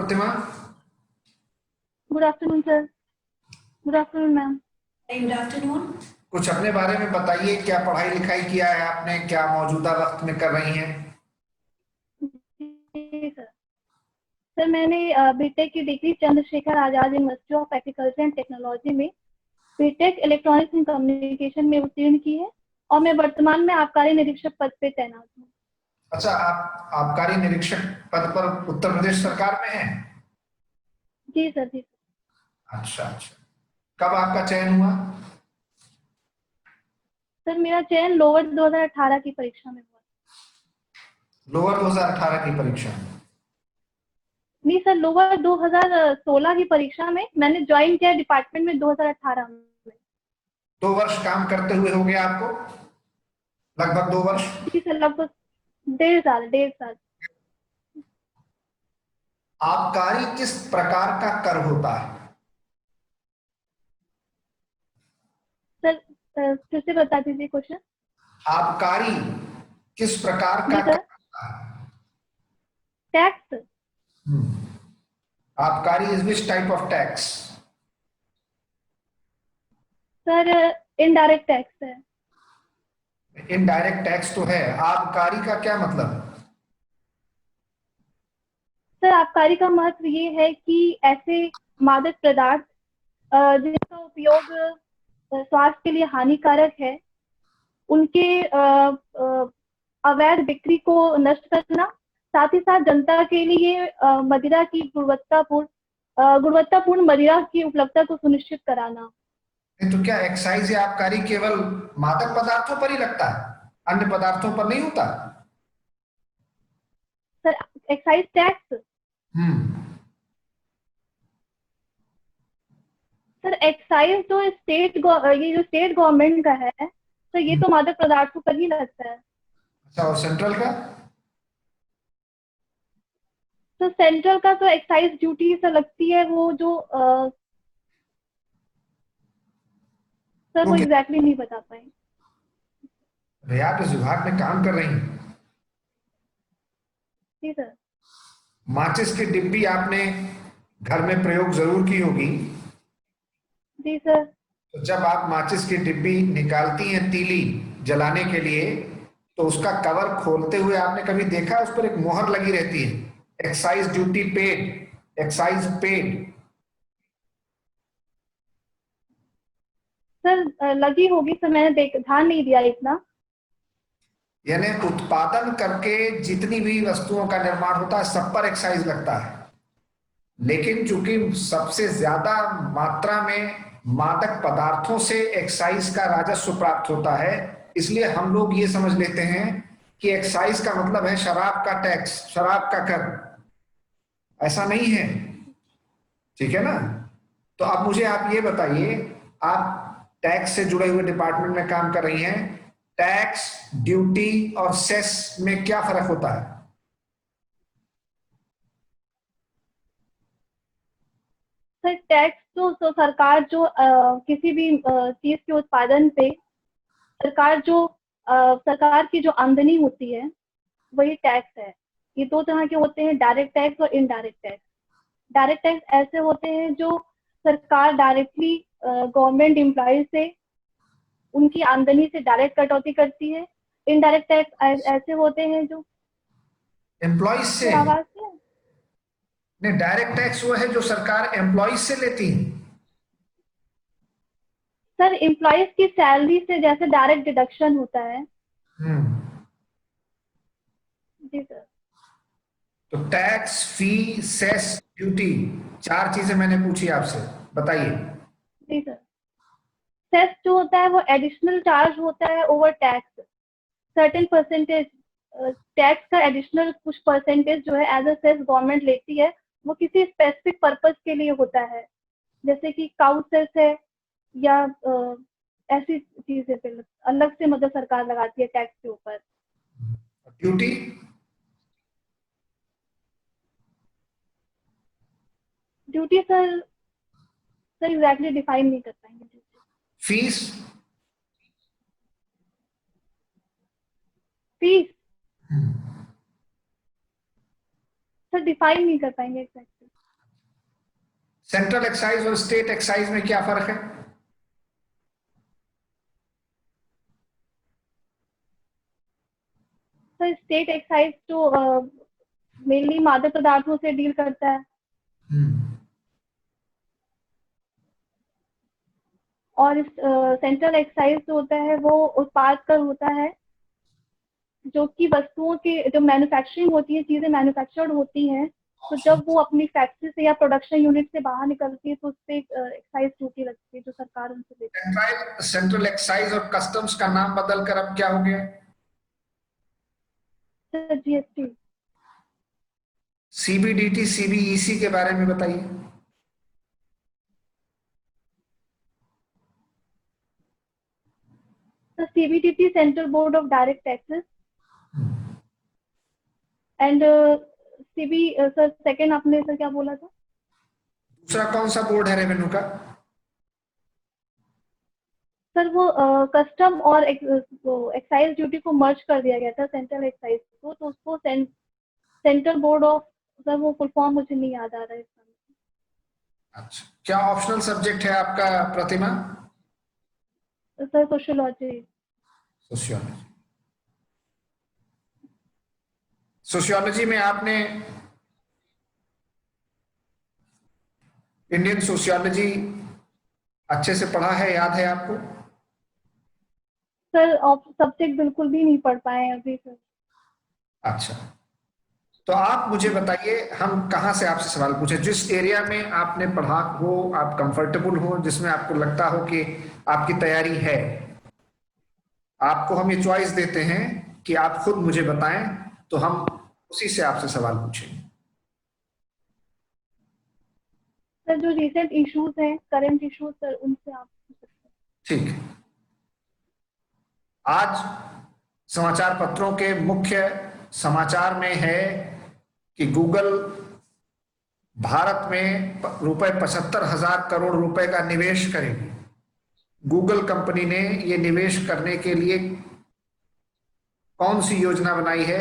प्रतिमा। Good afternoon sir. Good afternoon ma'am. Good afternoon. कुछ अपने बारे में बताइए, क्या पढ़ाई लिखाई किया है आपने, क्या मौजूदा वक्त में कर रही हैं? जी सर। सर मैंने बीटेक की degree Chandrashekhar Azad university of agriculture and technology में बीटेक इलेक्ट्रॉनिक्स एंड कम्युनिकेशन में उत्तीर्ण की है और मैं वर्तमान में आबकारी निरीक्षक पद पे तैनात हूँ। अच्छा, आप आबकारी निरीक्षक पद पर उत्तर प्रदेश सरकार में हैं? जी सर। जी सर। अच्छा अच्छा, कब आपका चयन हुआ? सर मेरा चयन लोअर 2018 की परीक्षा में हुआ। लोअर 2018 की परीक्षा में? नहीं सर, लोअर 2016 की परीक्षा में मैंने ज्वाइन किया डिपार्टमेंट में 2018 में। 2 वर्ष काम करते हुए हो गया आपको? लगभग 2 वर्ष? जी सर, लगभग 1.5 साल। आबकारी किस प्रकार का कर होता है? सर फिर से बता दीजिए क्वेश्चन। आबकारी किस प्रकार का जी कर सर। होता है? टैक्स। आबकारी is which type of tax? Sir indirect tax है। इनडायरेक्ट टैक्स तो है, आबकारी का क्या मतलब है? सर आबकारी का महत्व ये है कि ऐसे मादक पदार्थ जिनका उपयोग स्वास्थ्य के लिए हानिकारक है, उनके अवैध बिक्री को नष्ट करना, साथ ही साथ जनता के लिए मदिरा की गुणवत्तापूर्ण मदिरा की उपलब्धता को सुनिश्चित कराना। तो क्या एक्साइज या आबकारी केवल मादक पदार्थों पर ही लगता है, अन्य पदार्थों पर नहीं होता? Sir excise tax. Hmm. Sir excise जो ये जो स्टेट गवर्नमेंट का है, तो ये तो मादक पदार्थों पर ही लगता है। अच्छा, और सेंट्रल का? तो सेंट्रल का तो एक्साइज ड्यूटी से लगती है, वो जो सर वो तो एग्जैक्टली नहीं बता पाए। आप इस विभाग में काम कर रही हैं। जी सर। माचिस की डिब्बी आपने घर में प्रयोग जरूर की होगी। जी सर। तो जब आप माचिस की डिब्बी निकालती हैं तीली जलाने के लिए, तो उसका कवर खोलते हुए आपने कभी देखा उस पर एक मोहर लगी रहती है, excise duty paid, excise paid? Sir लगी होगी सर, मैंने ध्यान नहीं दिया इतना। यानी उत्पादन करके जितनी भी वस्तुओं का निर्माण होता है सब पर एक्साइज लगता है, लेकिन चूंकि सबसे ज्यादा मात्रा में मादक पदार्थों से एक्साइज का राजस्व प्राप्त होता है, इसलिए हम लोग ये समझ लेते हैं कि एक्साइज का मतलब है शराब का टैक्स, शराब का कर। ऐसा नहीं है, ठीक है ना? तो अब मुझे आप ये बताइए, आप टैक्स से जुड़े हुए डिपार्टमेंट में काम कर रही हैं, टैक्स, ड्यूटी और सेस में क्या फर्क होता है? सर टैक्स तो सरकार जो किसी भी चीज के उत्पादन पे सरकार की जो आमदनी होती है, वही टैक्स है। ये दो तरह के होते हैं, डायरेक्ट टैक्स और इनडायरेक्ट टैक्स। डायरेक्ट टैक्स ऐसे होते हैं जो सरकार डायरेक्टली गवर्नमेंट एम्प्लॉय से उनकी आमदनी से डायरेक्ट कटौती करती है। इनडायरेक्ट टैक्स ऐसे होते हैं जो एम्प्लॉइज से? सर आवाज है। नहीं, डायरेक्ट टैक्स वो है जो सरकार एम्प्लॉइज से लेती है। सर एम्प्लॉयज की सैलरी से जैसे डायरेक्ट डिडक्शन होता है। हम्म। जी सर। तो टैक्स, फी, सेस, ड्यूटी, 4 चीजें मैंने पूछी आपसे, बताइए। जी सर। सेस जो होता है वो एडिशनल चार्ज होता है over tax. Certain percentage tax का एडिशनल कुछ परसेंटेज जो है एज अ सेस गवर्नमेंट लेती है, वो किसी स्पेसिफिक पर्पस के लिए होता है, जैसे कि काउ सेस है या ऐसी चीजें पे अलग से मतलब सरकार लगाती है टैक्स के ऊपर। Duty? Duty sir exactly define नहीं कर पाएंगे duty. Fees? Fees sir define नहीं कर पाएंगे एग्जैक्टली। सेंट्रल एक्साइज और स्टेट एक्साइज में क्या फर्क है? सर स्टेट एक्साइज तो मेनली मादक पदार्थों से डील करता है, और सेंट्रल एक्साइज जो होता है वो उत्पाद कर होता है, जो कि वस्तुओं के जो मैन्युफैक्चरिंग होती है, चीजें मैन्युफैक्चर्ड होती हैं, तो जब वो अपनी फैक्ट्री से या प्रोडक्शन यूनिट से बाहर निकलती है तो उस पर एक्साइज ड्यूटी लगती है जो सरकार उनसे लेती है। सेंट्रल एक्साइज और कस्टम्स का नाम बदलकर अब क्या हो गया? Sir GST. सीबीडीटी, सीबीईसी के बारे में बताइए। Sir CBDT central board of direct taxes, and CB sir second आपने सर क्या बोला था? दूसरा कौन सा बोर्ड है रेवेन्यू का? सर वो कस्टम और एक्साइज ड्यूटी को मर्ज कर दिया गया था, सेंट्रल एक्साइज को, तो उसको सेंट्रल बोर्ड ऑफ, सर वो फुल फॉर्म मुझे नहीं याद आ रहा है इस समय। अच्छा, क्या ऑप्शनल सब्जेक्ट है आपका Pratima? Sir sociology. Sociology. Sociology में आपने इंडियन सोशियोलॉजी अच्छे से पढ़ा है, याद है आपको? सर सब्जेक्ट बिल्कुल भी नहीं पढ़ पाए हैं अभी सर। अच्छा, तो आप मुझे बताइए, हम कहां से आपसे सवाल पूछे? जिस एरिया में आपने पढ़ा हो, आप कंफर्टेबल हो, जिसमें आपको लगता हो कि आपकी तैयारी है, आपको हम ये चॉइस देते हैं कि आप खुद मुझे बताएं, तो हम उसी से आपसे सवाल पूछेंगे। सर जो रिसेंट इश्यूज हैं, करंट इश्यूज, सर उनसे आप पूछ सकते हैं। ठीक है। आज समाचार पत्रों के मुख्य समाचार में है कि गूगल भारत में रुपए 75,000 करोड़ रुपए का निवेश करेगी। गूगल कंपनी ने ये निवेश करने के लिए कौन सी योजना बनाई है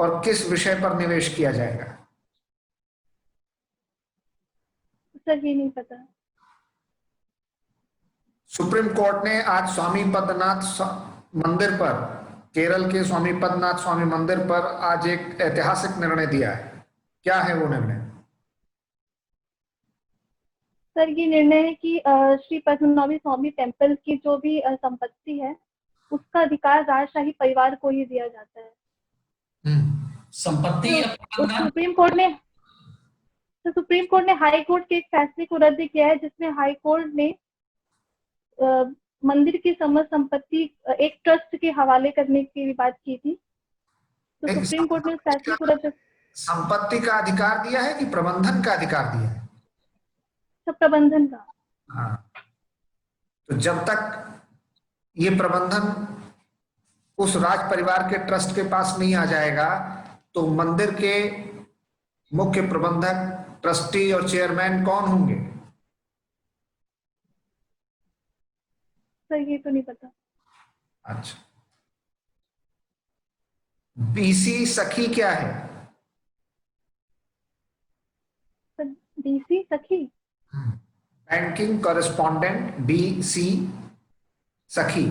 और किस विषय पर निवेश किया जाएगा? सर ये नहीं पता। सुप्रीम कोर्ट ने आज स्वामी पद्मनाथ मंदिर पर, केरल के स्वामी पद्मनाथ स्वामी मंदिर पर आज एक ऐतिहासिक निर्णय दिया है। क्या है वो निर्णय? सर ये निर्णय है कि श्री पद्मनाभ स्वामी टेम्पल की जो भी संपत्ति है उसका अधिकार राजशाही परिवार को ही दिया जाता है। संपत्ति तो सुप्रीम कोर्ट ने हाई कोर्ट के एक फैसले को रद्द किया है, जिसमें हाई कोर्ट ने मंदिर की समस्त संपत्ति एक ट्रस्ट के हवाले करने की बात की थी। तो सुप्रीम कोर्ट ने उस फैसले को रद्द। संपत्ति का अधिकार दिया है कि प्रबंधन का अधिकार दिया है? सब प्रबंधन का। हाँ, तो जब तक ये प्रबंधन उस राज परिवार के ट्रस्ट के पास नहीं आ जाएगा, तो मंदिर के मुख्य प्रबंधक, ट्रस्टी और चेयरमैन कौन होंगे? सर ये तो नहीं पता। अच्छा, बीसी सखी क्या है? सर डीसी सखी। बैंकिंग कॉरेस्पॉन्डेंट, बीसी सखी।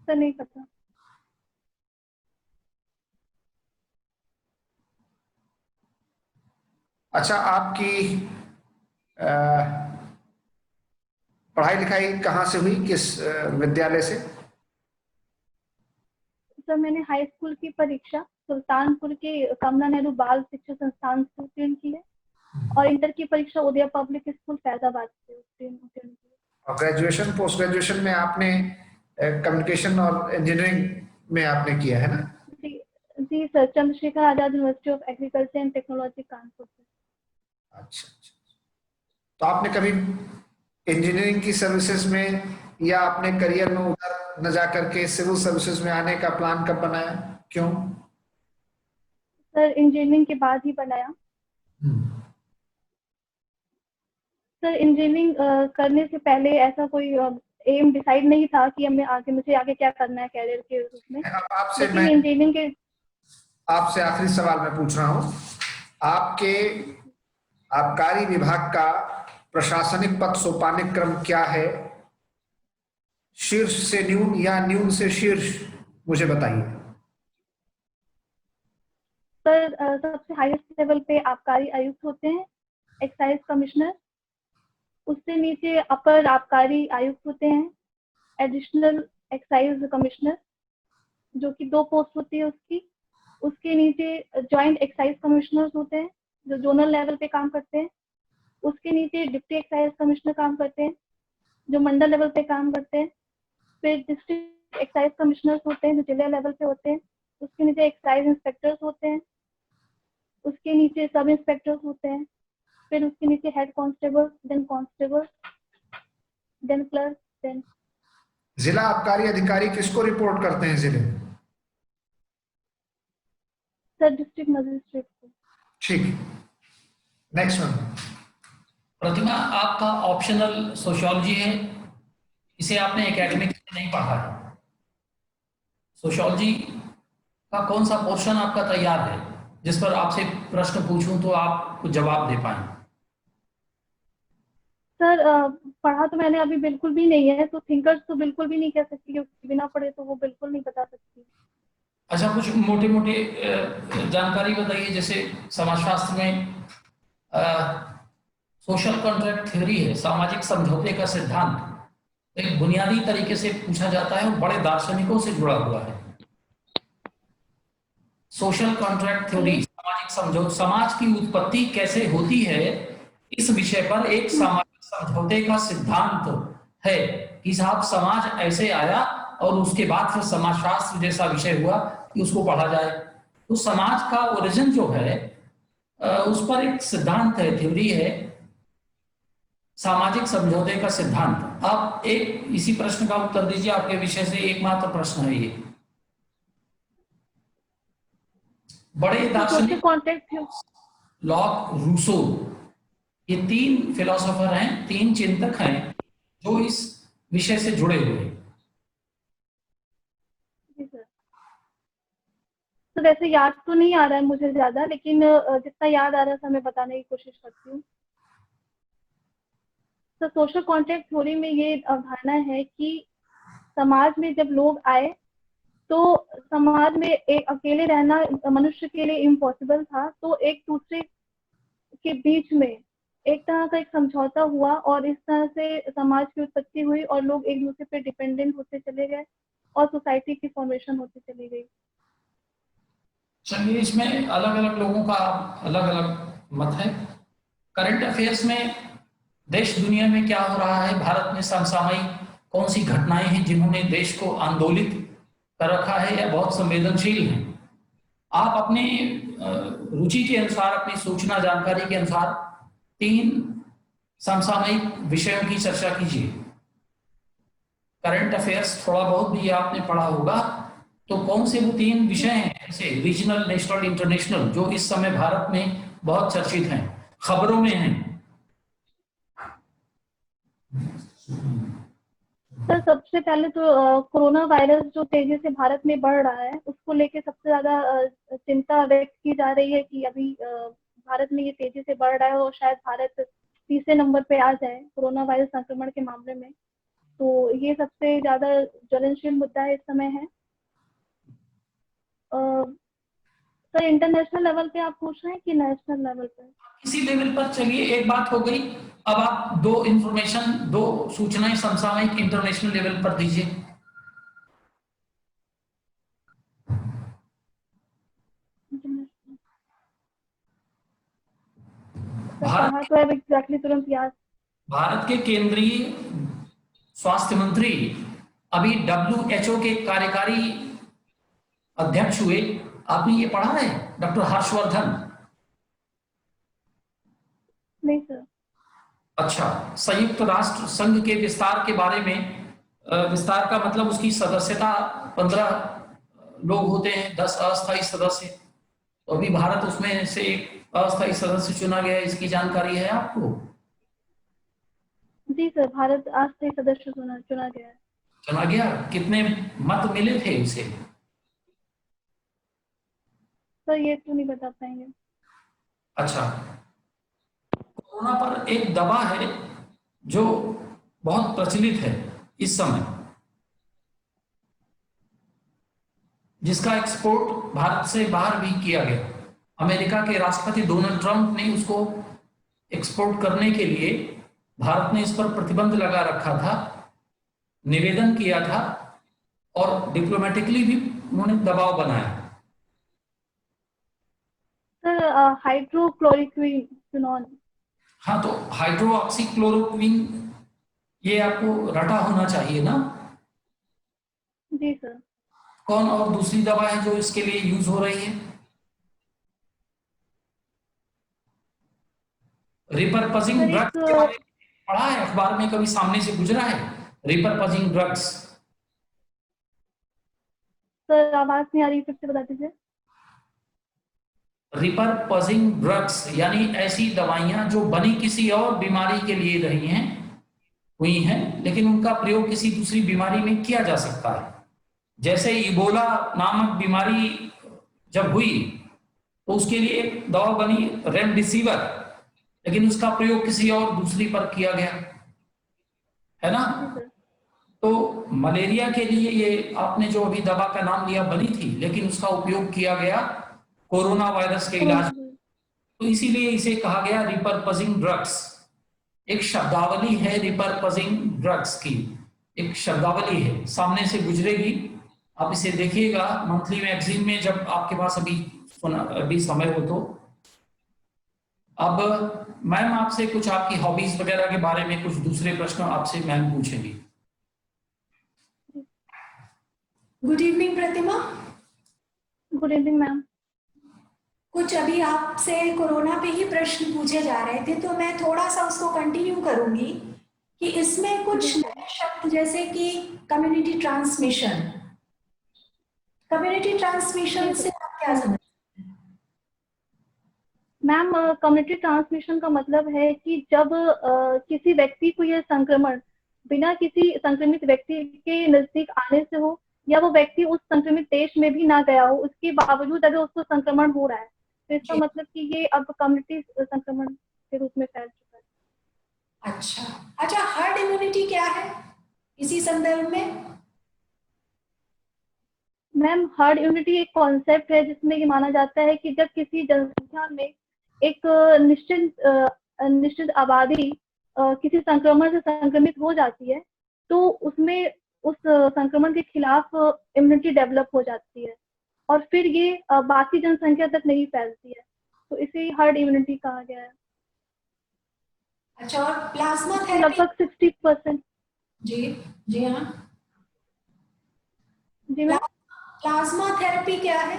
सर नहीं पता। अच्छा, आपकी पढ़ाई लिखाई कहाँ से हुई, किस विद्यालय से? सर मैंने हाई स्कूल की परीक्षा सुल्तानपुर के कमला नेहरू बाल शिक्षा संस्थान से उत्तीर्ण की है, और इंटर की परीक्षा उदय पब्लिक स्कूल फैजाबाद से उत्तीर्ण की। और ग्रेजुएशन, पोस्ट ग्रेजुएशन में आपने कम्युनिकेशन और इंजीनियरिंग में आपने किया है ना? जी sir, Chandrashekhar Azad university of agriculture and technology Kanpur से। अच्छा, तो आपने कभी इंजीनियरिंग की सर्विसेज में या अपने करियर में उधर न जाकर के सिविल सर्विसेज में आने का प्लान कब बनाया, क्यों? सर इंजीनियरिंग के बाद ही बनाया। सर इंजीनियरिंग करने से पहले ऐसा कोई एम डिसाइड नहीं था कि मुझे आगे क्या करना है कैरियर के रूप में। अब आपसे लेकिन इंजीनियरिंग के आपसे आखिरी सवाल मैं पूछ रहा हूँ आपके आबकारी विभाग का प्रशासनिक पद सोपानिक क्रम क्या है? शीर्ष से न्यून या न्यून से शीर्ष, मुझे बताइए। सर सबसे हाईएस्ट लेवल पे आबकारी आयुक्त होते हैं, एक्साइज कमिश्नर। उससे नीचे अपर आबकारी आयुक्त होते हैं, एडिशनल एक्साइज कमिश्नर, जो कि 2 पोस्ट होती है उसकी। उसके नीचे जॉइंट एक्साइज कमिश्नर्स होते हैं, जो जोनल लेवल पे काम करते हैं। उसके नीचे डिप्टी एक्साइज कमिश्नर काम करते हैं, जो मंडल लेवल पे काम करते हैं। फिर डिस्ट्रिक्ट एक्साइज कमिश्नर्स होते हैं, जो जिला लेवल पे होते हैं। उसके नीचे एक्साइज इंस्पेक्टर्स होते हैं। उसके नीचे सब इंस्पेक्टर्स होते हैं। फिर उसके नीचे head constable, then clerk, then. जिला आबकारी अधिकारी किसको रिपोर्ट करते हैं जिले में? सर डिस्ट्रिक्ट मजिस्ट्रेट को। ठीक, नेक्स्ट वन। प्रतिमा, आपका ऑप्शनल सोशियोलॉजी है, इसे आपने एकेडमिक में नहीं पढ़ा है। सोशियोलॉजी का कौन सा पोर्शन आपका तैयार है जिस पर आपसे प्रश्न पूछूं तो आप कुछ जवाब दे पाएं? सर पढ़ा तो मैंने अभी बिल्कुल भी नहीं है, तो थिंकर्स तो बिल्कुल भी नहीं कह सकती, क्योंकि बिना पढ़े तो वो बिल्कुल नहीं बता सकती। अच्छा, कुछ मोटे मोटे जानकारी बताइए। जैसे समाजशास्त्र में सोशल कॉन्ट्रैक्ट थ्योरी है, सामाजिक समझौते का सिद्धांत, एक बुनियादी तरीके से पूछा जाता है और बड़े दार्शनिकों से जुड़ा हुआ है। सोशल कॉन्ट्रैक्ट थ्योरी, सामाजिक समझौता, समाज की उत्पत्ति कैसे होती है, इस विषय पर एक सामाजिक समझौते का सिद्धांत है कि साहब समाज ऐसे आया और उसके बाद फिर समाजशास्त्र जैसा विषय हुआ कि उसको पढ़ा जाए। तो समाज का ओरिजिन जो है उस पर एक सिद्धांत है, थ्योरी है, सामाजिक समझौते का सिद्धांत। आप एक इसी प्रश्न का उत्तर दीजिए, आपके विषय से एकमात्र प्रश्न है ये। बड़े दार्शनिक लॉक, रूसो, ये 3 फिलोसोफर हैं, 3 चिंतक हैं जो इस विषय से जुड़े हुए हैं। तो वैसे याद तो नहीं आ रहा है मुझे ज्यादा, लेकिन जितना याद आ रहा है मैं बताने की कोशिश करती हूँ। तो सोशल कॉन्ट्रैक्ट थ्योरी में ये अवधारणा है कि समाज में जब लोग आए तो समाज में एक अकेले रहना मनुष्य के लिए इम्पॉसिबल था, तो एक दूसरे के बीच में एक तरह का एक समझौता हुआ और इस तरह से समाज की उत्पत्ति हुई और लोग एक दूसरे पे डिपेंडेंट होते चले गए और सोसाइटी की फॉर्मेशन होती चली गई। चलिए, इसमें अलग अलग लोगों का अलग अलग मत है। करंट अफेयर्स में देश दुनिया में क्या हो रहा है, भारत में समसामयिक कौन सी घटनाएं हैं जिन्होंने देश को आंदोलित कर रखा है या बहुत संवेदनशील हैं, आप अपने रुचि के अनुसार, अपनी सूचना जानकारी के अनुसार 3 समसामयिक विषयों की चर्चा कीजिए। करंट अफेयर्स थोड़ा बहुत भी आपने पढ़ा होगा, तो कौन से वो 3 विषय हैं ऐसे रीजनल, नेशनल, इंटरनेशनल, जो इस समय भारत में बहुत चर्चित हैं, खबरों में हैं? सर सबसे पहले तो कोरोना वायरस जो तेजी से भारत में बढ़ रहा है, उसको लेके सबसे ज्यादा चिंता व्यक्त की जा रही है कि अभी भारत में ये तेजी से बढ़ रहा है और शायद भारत तीसरे नंबर पे आ जाए कोरोना वायरस संक्रमण के मामले में। तो ये सबसे ज्यादा ज्वलनशील मुद्दा इस समय है। सर इंटरनेशनल लेवल पे आप पूछ रहे हैं कि नेशनल लेवल पे? किसी लेवल पर। चलिए, एक बात हो गई, अब आप 2 सूचनाएं समसामयिक इंटरनेशनल लेवल पर दीजिए। भारत तो एग्जैक्टली तुरंत याद। भारत के केंद्रीय स्वास्थ्य मंत्री अभी WHO के कार्यकारी अध्यक्ष हुए, आपने ये पढ़ा है? डॉक्टर हर्षवर्धन। नहीं सर। अच्छा, संयुक्त राष्ट्र संघ के विस्तार के बारे में, विस्तार का मतलब उसकी सदस्यता 15 लोग होते हैं, 10 अस्थायी सदस्य, तो अभी भारत उसमें से एक अस्थायी सदस्य चुना गया है, इसकी जानकारी है आपको? जी सर, भारत अस्थायी सदस्य चुना गया है। चुना गया, कितने मत मिले थे उसे? सर ये तो नहीं बता पाएंगे। अच्छा, कोरोना पर एक दवा है जो बहुत प्रचलित है इस समय, जिसका एक्सपोर्ट भारत से बाहर भी किया गया। अमेरिका के राष्ट्रपति डोनाल्ड ट्रंप ने उसको एक्सपोर्ट करने के लिए भारत ने इस पर प्रतिबंध लगा रखा था, निवेदन किया था और डिप्लोमेटिकली भी उन्होंने दबाव बनाया। सर हाइड्रोक्लोरोक्विनोन। हाँ, तो हाइड्रोक्सीक्लोरोक्विन ये आपको रटा होना चाहिए ना। जी सर। कौन और दूसरी दवा है जो इसके लिए यूज हो रही है? रिपर्पजिंग सर ड्रग्स के बारे में पढ़ा है अखबार में, कभी सामने से गुजरा है? Repurposing drugs. सर आवाज नहीं आ रही, फिर से बता दीजिए। रिपर्पजिंग ड्रग्स यानी ऐसी दवाइयां जो बनी किसी और बीमारी के लिए रही हैं, हुई हैं, लेकिन उनका प्रयोग किसी दूसरी बीमारी में किया जा सकता है। जैसे इबोला नामक बीमारी जब हुई तो उसके लिए एक दवा बनी रेमडेसिविर, लेकिन उसका प्रयोग किसी और दूसरी पर किया गया, है ना। तो मलेरिया के लिए ये आपने जो अभी दवा का नाम लिया बनी थी, लेकिन उसका उपयोग किया गया कोरोना वायरस के इलाज, तो इसीलिए इसे कहा गया रिपर्पजिंग ड्रग्स। एक शब्दावली है रिपर्पजिंग ड्रग्स की, एक शब्दावली है, सामने से गुजरेगी, आप इसे देखिएगा मंथली मैगजीन में जब आपके पास अभी समय हो तो। अब मैम आपसे कुछ आपकी हॉबीज वगैरह के बारे में कुछ दूसरे प्रश्न आपसे मैम पूछेंगी। Good evening Pratima. Good evening ma'am. कुछ अभी आपसे कोरोना पे ही प्रश्न पूछे जा रहे थे, तो मैं थोड़ा सा उसको कंटिन्यू करूंगी कि इसमें कुछ नए शब्द जैसे कि कम्युनिटी ट्रांसमिशन, कम्युनिटी ट्रांसमिशन से आप क्या समझते हैं? मैम कम्युनिटी ट्रांसमिशन का मतलब है कि जब किसी व्यक्ति को यह संक्रमण बिना किसी संक्रमित व्यक्ति के नजदीक आने से हो, या वो व्यक्ति उस संक्रमित देश में भी ना गया हो, उसके बावजूद अगर उसको संक्रमण हो रहा है, तो इसका मतलब कि ये अब कम्युनिटी संक्रमण के रूप में फैल चुका है। अच्छा, हर्ड इम्यूनिटी क्या है इसी संदर्भ में? मैम हर्ड इम्यूनिटी एक कॉन्सेप्ट है जिसमें ये माना जाता है कि जब किसी जनसंख्या में एक निश्चित आबादी किसी संक्रमण से संक्रमित हो जाती है, तो उसमें उस संक्रमण के खिलाफ इम्यूनिटी डेवलप हो जाती है और फिर ये बाकी जनसंख्या तक नहीं फैलती है, तो इसे हर्ड इम्यूनिटी कहा गया है। अच्छा, और प्लाज्मा थेरेपी? लगभग 60%। जी हाँ जी मैम। प्लाज्मा थेरेपी क्या है?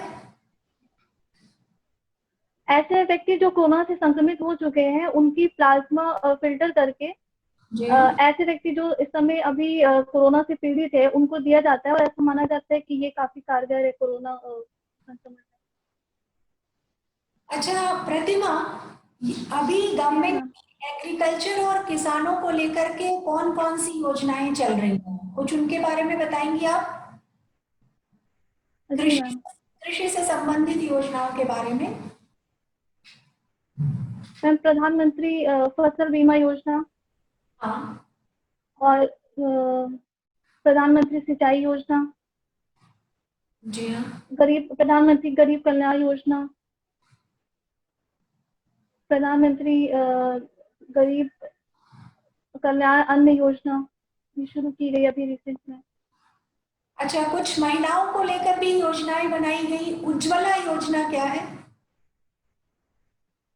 ऐसे व्यक्ति जो कोरोना से संक्रमित हो चुके हैं उनकी प्लाज्मा फिल्टर करके ऐसे व्यक्ति जो इस समय अभी कोरोना से पीड़ित है उनको दिया जाता है, और ऐसा माना जाता है कि ये काफी कारगर है कोरोना संक्रमण में। अच्छा प्रतिमा, अभी गवर्नमेंट एग्रीकल्चर और किसानों को लेकर के कौन कौन सी योजनाएं चल रही हैं, कुछ उनके बारे में बताएंगी आप? कृषि से संबंधित योजनाओं के बारे में। मैम प्रधानमंत्री फसल बीमा योजना, हाँ, और प्रधानमंत्री सिंचाई योजना, जी हाँ, प्रधानमंत्री गरीब कल्याण योजना, प्रधानमंत्री गरीब कल्याण अन्न योजना, ये शुरू की गई अभी रिसेंट में। अच्छा, कुछ महिलाओं को लेकर भी योजनाएं बनाई गई। उज्ज्वला योजना क्या है?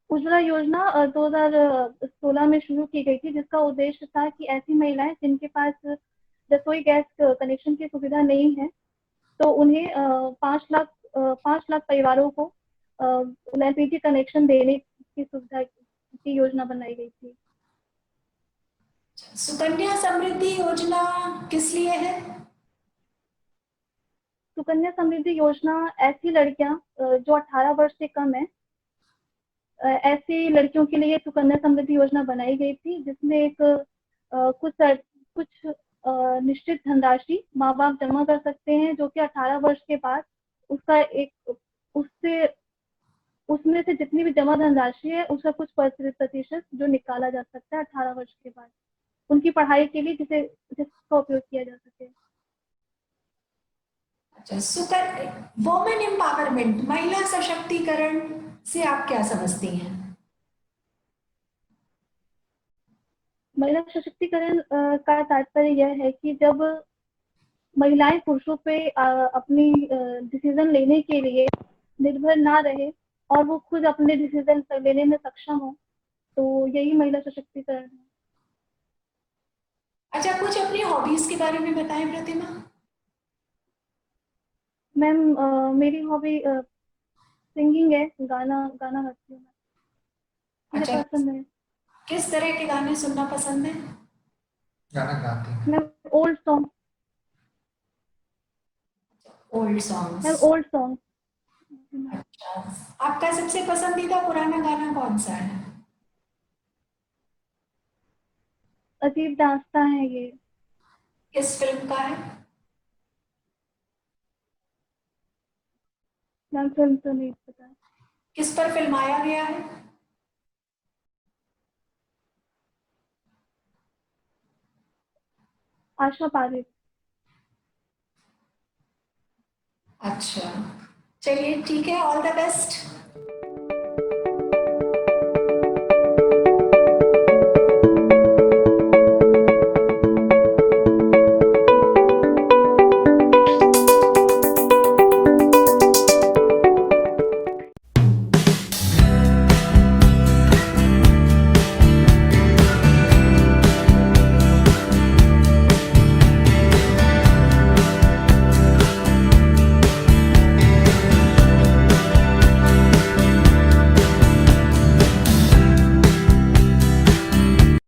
उज्ज्वला योजना 2016 में शुरू की गई थी, जिसका उद्देश्य था कि ऐसी महिलाएं जिनके पास रसोई गैस कनेक्शन की सुविधा नहीं है, तो उन्हें 5 लाख परिवारों को एलपीजी कनेक्शन देने की सुविधा की योजना बनाई गई थी। सुकन्या समृद्धि योजना किस लिए है? सुकन्या समृद्धि योजना ऐसी लड़कियां जो 18 वर्ष से कम है, ऐसी लड़कियों के लिए सुकन्या समृद्धि योजना बनाई गई थी, जिसमें एक कुछ निश्चित धनराशि माँ बाप जमा कर सकते हैं, जो कि 18 वर्ष के बाद उससे उसमें से जितनी भी जमा धनराशि है उसका कुछ प्रतिशत जो निकाला जा सकता है 18 वर्ष के बाद उनकी पढ़ाई के लिए, जिसका उपयोग किया जा सके। अच्छा, वुमेन एम्पावरमेंट, महिला सशक्तिकरण से आप क्या समझती हैं? महिला सशक्तिकरण का तात्पर्य यह है कि जब महिलाएं पुरुषों पे अपनी डिसीजन लेने के लिए निर्भर ना रहे और वो खुद अपने डिसीजन लेने में सक्षम हो, तो यही महिला सशक्तिकरण है। अच्छा, कुछ अपनी हॉबीज के बारे में बताएं प्रतिमा। मैम, मेरी हॉबी सिंगिंग है, गाना गाना गाती हूँ मैं, मुझे अच्छा, पसंद है। किस तरह के गाने सुनना पसंद है? गाना गाते हैं। Ma'am old song, old ma'am songs. Old song. अच्छा, आपका सबसे पसंदीदा पुराना गाना कौन सा है? अजीब दास्तां है ये। किस फिल्म का है? मैम फिल्म तो नहीं पता। किस पर फिल्माया गया है? आशा पारेख। अच्छा, चलिए ठीक है, ऑल द बेस्ट।